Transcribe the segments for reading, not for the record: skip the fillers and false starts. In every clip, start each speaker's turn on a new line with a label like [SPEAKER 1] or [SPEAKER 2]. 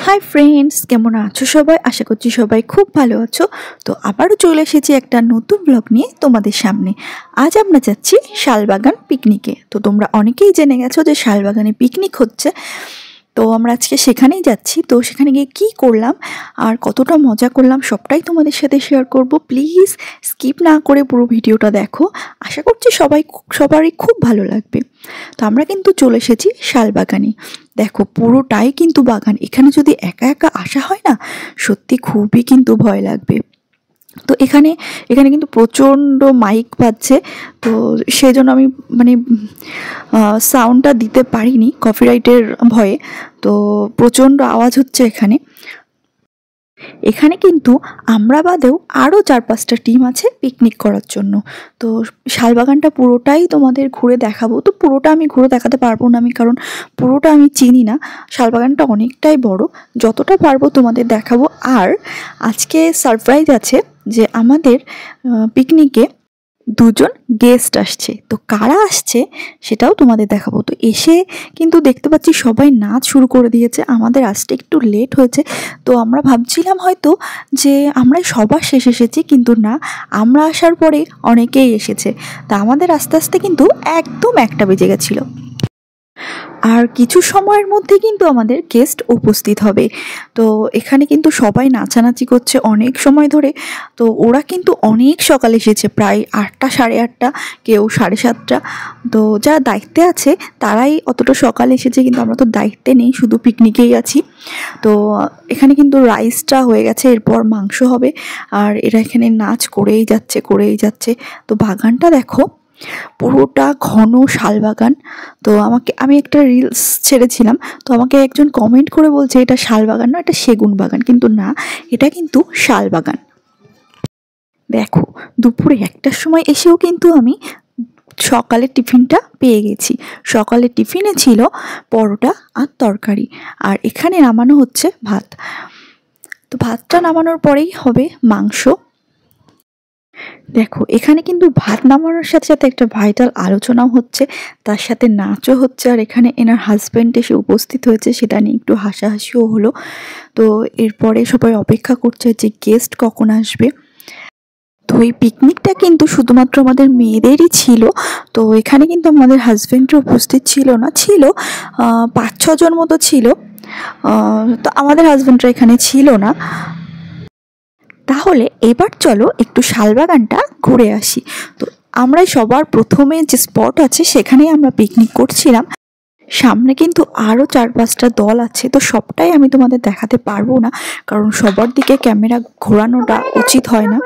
[SPEAKER 1] Hi friends, কেমন আছো সবাই? আশা করছি সবাই খুব ভালো আছো। তো আবারও চলে এসেছি একটা নতুন ব্লগ নিয়ে তোমাদের সামনে। আজ আমরা যাচ্ছি শালবাগান পিকনিকে। তো তোমরা অনেকেই জেনে গেছো যে শালবাগানে পিকনিক হচ্ছে। তো আমরা আজকে সেখানেই যাচ্ছি। তো সেখানে গিয়ে কী করলাম আর কতটা মজা করলাম সবটাই তোমাদের সাথে শেয়ার করব। প্লিজ স্কিপ না করে পুরো ভিডিওটা দেখো। আশা করছি সবারই খুব ভালো লাগবে। তো আমরা কিন্তু চলে এসেছি শালবাগানে। দেখো পুরোটাই কিন্তু বাগান। এখানে যদি একা একা আসা হয় না, সত্যি খুবই কিন্তু ভয় লাগবে। তো এখানে কিন্তু প্রচণ্ড মাইক বাজছে। তো সেই জন্য আমি সাউন্ডটা দিতে পারিনি কপিরাইটের ভয়ে। তো প্রচণ্ড আওয়াজ হচ্ছে এখানে কিন্তু আমরা বাদেও আরও 4-5টা টিম আছে পিকনিক করার জন্য। তো শালবাগানটা পুরোটাই তোমাদের ঘুরে দেখাবো। তো পুরোটা আমি ঘুরে দেখাতে পারবো না, কারণ পুরোটা আমি চিনি না। শালবাগানটা অনেকটাই বড়, যতটা পারবো তোমাদের দেখাবো। আর আজকে সারপ্রাইজ আছে যে আমাদের পিকনিকে 2জন গেস্ট আসছে। তো কারা আসছে সেটাও তোমাদের দেখাবো। তো এসে কিন্তু দেখতে পাচ্ছি সবাই নাচ শুরু করে দিয়েছে। আমাদের আসতে একটু লেট হয়েছে। তো আমরা ভাবছিলাম হয়তো যে আমরাই সবার শেষ এসেছি, কিন্তু না, আমরা আসার পরে অনেকেই এসেছে। তা আমাদের আস্তে আস্তে কিন্তু একদম 1টা বেজে গেছিলো। আর কিছু সময়ের মধ্যে কিন্তু আমাদের গেস্ট উপস্থিত হবে। তো এখানে কিন্তু সবাই নাচানাচি করছে অনেক সময় ধরে। তো ওরা কিন্তু অনেক সকাল এসেছে, প্রায় 8টা, 8:30, কেউ 7:30। তো যারা দায়িত্বে আছে তারাই অতটা সকাল এসেছে, কিন্তু আমরা তো দায়িত্বে নেই, শুধু পিকনিকেই আছি। তো এখানে কিন্তু রাইসটা হয়ে গেছে, এরপর মাংস হবে। আর এরা এখানে নাচ করেই যাচ্ছে। তো বাগানটা দেখো, পুরোটা ঘন শালবাগান। তো আমি একটা রিলস ছেড়েছিলাম। তো আমাকে একজন কমেন্ট করে বলছে এটা শালবাগান না, এটা সেগুন বাগান। কিন্তু না, এটা কিন্তু শালবাগান। দেখো দুপুরে 1টার সময় এসেও কিন্তু আমি সকালের টিফিনটা পেয়ে গেছি। সকালের টিফিনে ছিল পরোটা আর তরকারি। আর এখানে নামানো হচ্ছে ভাত। তো ভাতটা নামানোর পরেই হবে মাংস। দেখো এখানে কিন্তু ভাত নামানোর সাথে সাথে একটা ভাইটাল আলোচনাও হচ্ছে, তার সাথে নাচও হচ্ছে। আর এখানে এনার হাজব্যান্ড এসে উপস্থিত হয়েছে, সেটা নিয়ে একটু হাসাহাসিও হলো। তো এরপরে সবাই অপেক্ষা করছে যে গেস্ট কখন আসবে। তো এই পিকনিকটা কিন্তু শুধুমাত্র আমাদের মেয়েদেরই ছিল। তো এখানে কিন্তু আমাদের হাজব্যান্ডও উপস্থিত ছিল না, ছিল 5-6 জন মতো ছিল। তো আমাদের হাজব্যান্ডরা এখানে ছিল না। তাহলে এবার চলো একটু শালবাগানটা ঘুরে আসি। তো আমরা সবার প্রথমে যে স্পট আছে সেখানেই আমরা পিকনিক করছিলাম। সামনে কিন্তু আরও 4-5টা দল আছে। তো সবটাই আমি তোমাদের দেখাতে পারবো না, কারণ সবার দিকে ক্যামেরা ঘোরানোটা উচিত হয় না,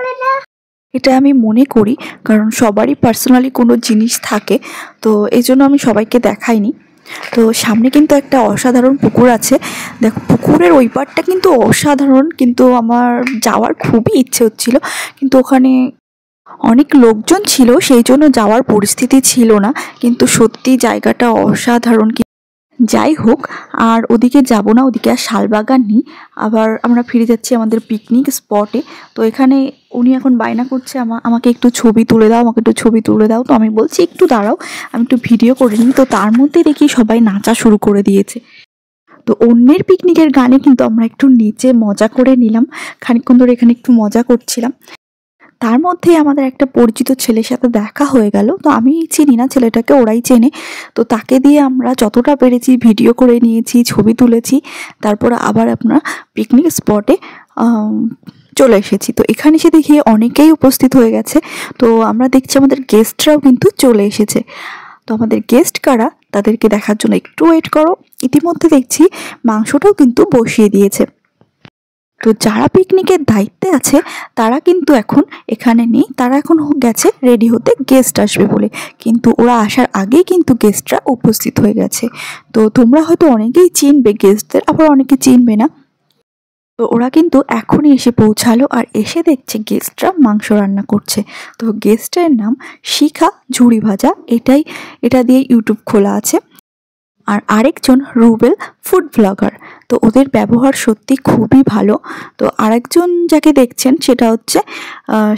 [SPEAKER 1] এটা আমি মনে করি। কারণ সবারই পার্সোনালি কোনো জিনিস থাকে, তো এই জন্য আমি সবাইকে দেখাইনি। তো সামনে কিন্তু একটা অসাধারণ পুকুর আছে। দেখো পুকুরের ওই পারটা কিন্তু অসাধারণ, কিন্তু আমার যাওয়ার খুবই ইচ্ছে হচ্ছিল, কিন্তু ওখানে অনেক লোকজন ছিল, সেই জন্য যাওয়ার পরিস্থিতি ছিল না। কিন্তু সত্যি জায়গাটা অসাধারণ। যাই হোক, আর ওদিকে যাব না, ওদিকে আর শালবাগান নেই। আবার আমরা ফিরে যাচ্ছি আমাদের পিকনিক স্পটে। তো এখানে উনি এখন বায়না করছে আমাকে একটু ছবি তুলে দাও। তো আমি বলছি একটু দাঁড়াও, আমি একটু ভিডিও করে নিই। তো তার মধ্যে দেখি সবাই নাচা শুরু করে দিয়েছে। তো অন্যের পিকনিকের গানে কিন্তু আমরা একটু নিচে মজা করে নিলাম, খানিকক্ষণ ধরে এখানে একটু মজা করছিলাম। তার মধ্যেই আমাদের একটা পরিচিত ছেলের সাথে দেখা হয়ে গেল। তো আমি চিনি না ছেলেটাকে, ওরাই চেনে। তো তাকে দিয়ে আমরা যতটা পেরেছি ভিডিও করে নিয়েছি, ছবি তুলেছি। তারপর আবার আপনার পিকনিক স্পটে চলে এসেছি। তো এখানে এসে দেখি অনেকেই উপস্থিত হয়ে গেছে। তো আমরা দেখছি আমাদের গেস্টরাও কিন্তু চলে এসেছে। তো আমাদের গেস্ট কারা তাদেরকে দেখার জন্য একটু ওয়েট করো। ইতিমধ্যে দেখছি মাংসটাও কিন্তু বসিয়ে দিয়েছে। তো যারা পিকনিকের দায়িত্বে আছে তারা কিন্তু এখন এখানে নেই, তারা এখন গেছে রেডি হতে গেস্ট আসবে বলে। কিন্তু ওরা আসার আগেই কিন্তু গেস্টরা উপস্থিত হয়ে গেছে। তো তোমরা হয়তো অনেকেই চিনবে গেস্টদের, আবার অনেকে চিনবে না। তো ওরা কিন্তু এখনই এসে পৌঁছালো, আর এসে দেখছে গেস্টরা মাংস রান্না করছে। তো গেস্টের নাম শিখা ঝুড়ি ভাজা, এটা দিয়ে ইউটিউব খোলা আছে। আর আরেকজন রুবেল ফুড ব্লগার। তো ওদের ব্যবহার সত্যি খুবই ভালো। তো আরেকজন যাকে দেখছেন সেটা হচ্ছে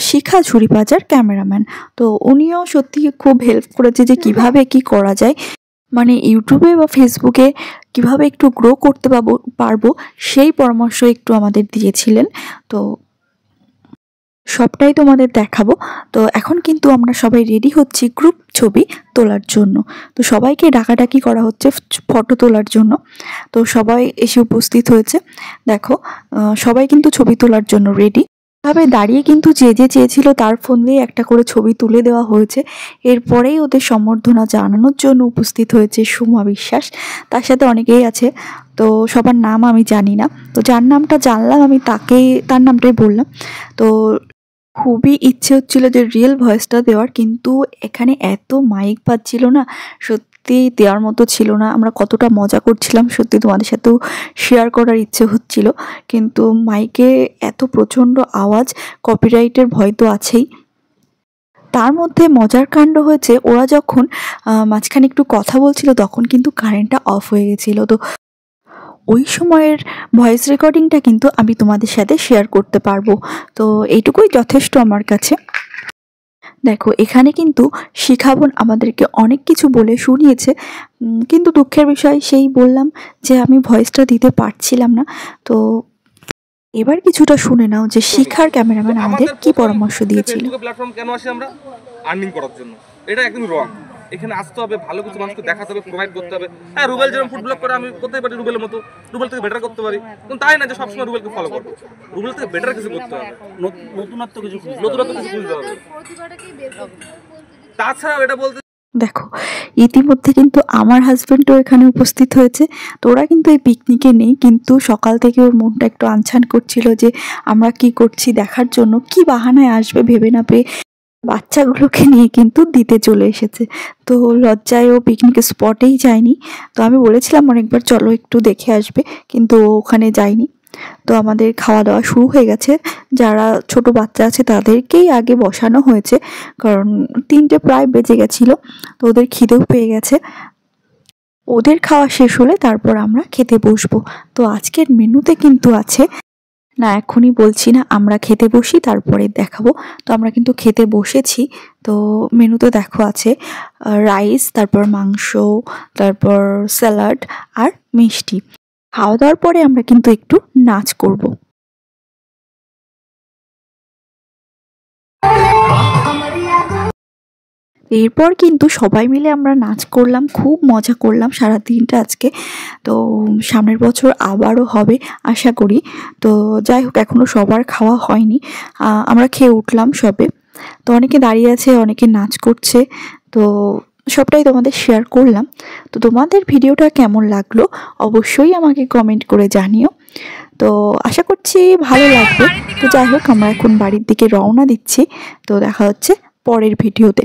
[SPEAKER 1] শিখা ঝুড়ি ভাজার ক্যামেরাম্যান। তো উনিও সত্যি খুব হেল্প করেছে যে কিভাবে কি করা যায়। মানে ইউটিউবে বা ফেসবুকে কিভাবে একটু গ্রো করতে পারবো সেই পরামর্শ একটু আমাদের দিয়েছিলেন। তো সবটাই তোমাদের দেখাবো। তো এখন কিন্তু আমরা সবাই রেডি হচ্ছি গ্রুপ ছবি তোলার জন্য। তো সবাইকে ডাকাডাকি করা হচ্ছে ফটো তোলার জন্য। তো সবাই এসে উপস্থিত হয়েছে। দেখো সবাই কিন্তু ছবি তোলার জন্য রেডি। ভাবে দাঁড়িয়ে কিন্তু যে চেয়েছিল তার ফোন দিয়ে একটা করে ছবি তুলে দেওয়া হয়েছে। এরপরেই ওদের সম্বর্ধনা জানানোর জন্য উপস্থিত হয়েছে সুমা বিশ্বাস, তার সাথে অনেকেই আছে। তো সবার নাম আমি জানি না, তো যার নামটা জানলাম আমি তার নামটাই বললাম। তো খুবই ইচ্ছে হচ্ছিল যে রিয়েল ভয়েসটা দেওয়ার, কিন্তু এখানে এত মাইক বাজছিল না, সত্যি দেওয়ার মতো ছিল না। আমরা কতটা মজা করছিলাম সত্যি তোমাদের সাথেও শেয়ার করার ইচ্ছে হচ্ছিল, কিন্তু মাইকে এত প্রচণ্ড আওয়াজ, কপিরাইটের ভয় তো আছেই। তার মধ্যে মজার কাণ্ড হয়েছে, ওরা যখন মাঝখানে একটু কথা বলছিল তখন কিন্তু কারেন্টটা অফ হয়ে গেছিলো। তো ওই সময়ের ভয়েস রেকর্ডিংটা কিন্তু আমি তোমাদের সাথে শেয়ার করতে পারবো। তো এইটুকুই যথেষ্ট আমার কাছে। দেখো এখানে কিন্তু শিখা বোন আমাদেরকে অনেক কিছু বলে শুনিয়েছে, কিন্তু দুঃখের বিষয় সেই বললাম যে আমি ভয়েসটা দিতে পারছিলাম না। তো এবার কিছুটা শুনে নাও যে শিখার ক্যামেরাম্যান আমাদের কি পরামর্শ দিয়েছিল।
[SPEAKER 2] প্ল্যাটফর্ম কেন আসে আমরা? আর্নিং করার জন্য। এটা একদম রং। এখানে আসতে হবে, ভালো কিছু মানুষকে দেখাতে হবে, প্রোভাইড করতে হবে। হ্যাঁ, রুবেল যেরকম ফুড ব্লগ করে আমি করতেই পারি রুবেলের মতো, রুবেল থেকে বেটার করতে পারি, কিন্তু তাই না যে সবসময় রুবেলকে ফলো করবো। রুবেল থেকে বেটার কিছু করতে হবে, নতুনত্ব কিছু খুঁজতে হবে। তাছাড়া এটা বলতে
[SPEAKER 1] দেখো ইতিমধ্যে কিন্তু আমার হাজব্যান্ডও এখানে উপস্থিত হয়েছে। তো ওরা কিন্তু এই পিকনিকে নেই, কিন্তু সকাল থেকে ওর মনটা একটু আনছান করছিল যে আমরা কি করছি দেখার জন্য, কি বাহানায় আসবে ভেবে না পেয়ে বাচ্চাগুলোকে নিয়ে কিন্তু দিতে চলে এসেছে। তো লজ্জায় ও পিকনিকের স্পটেই যায়নি। তো আমি বলেছিলাম অনেকবার চলো একটু দেখে আসবে, কিন্তু ওখানে যায়নি। তো আমাদের খাওয়া দাওয়া শুরু হয়ে গেছে। যারা ছোট বাচ্চা আছে তাদেরকেই আগে বসানো হয়েছে, কারণ 3টে প্রায় বেজে গেছিলো। তো ওদের খিদেও পেয়ে গেছে। ওদের খাওয়া শেষ হলে তারপর আমরা খেতে বসবো। তো আজকের মেনুতে কিন্তু আছে, না এখনই বলছি না, আমরা খেতে বসি তারপরে দেখাবো। তো আমরা কিন্তু খেতে বসেছি। তো মেনুতে দেখো আছে রাইস, তারপর মাংস, তারপর স্যালাড আর মিষ্টি। খাওয়া দাওয়ার পরে আমরা কিন্তু একটু নাচ করব। এরপর কিন্তু সবাই মিলে আমরা নাচ করলাম, খুব মজা করলাম সারা দিনটা আজকে। তো সামনের বছর আবারও হবে আশা করি। তো যাই হোক, এখনও সবার খাওয়া হয়নি, আমরা খেয়ে উঠলাম সবে। তো অনেকে দাঁড়িয়ে আছে, অনেকে নাচ করছে। তো সবটাই তোমাদের শেয়ার করলাম। তো তোমাদের ভিডিওটা কেমন লাগলো অবশ্যই আমাকে কমেন্ট করে জানিও। তো আশা করছি ভালো লাগবে। তো যাই হোক, আমরা এখন বাড়ির দিকে রওনা দিচ্ছি। তো দেখা হচ্ছে পরের ভিডিওতে।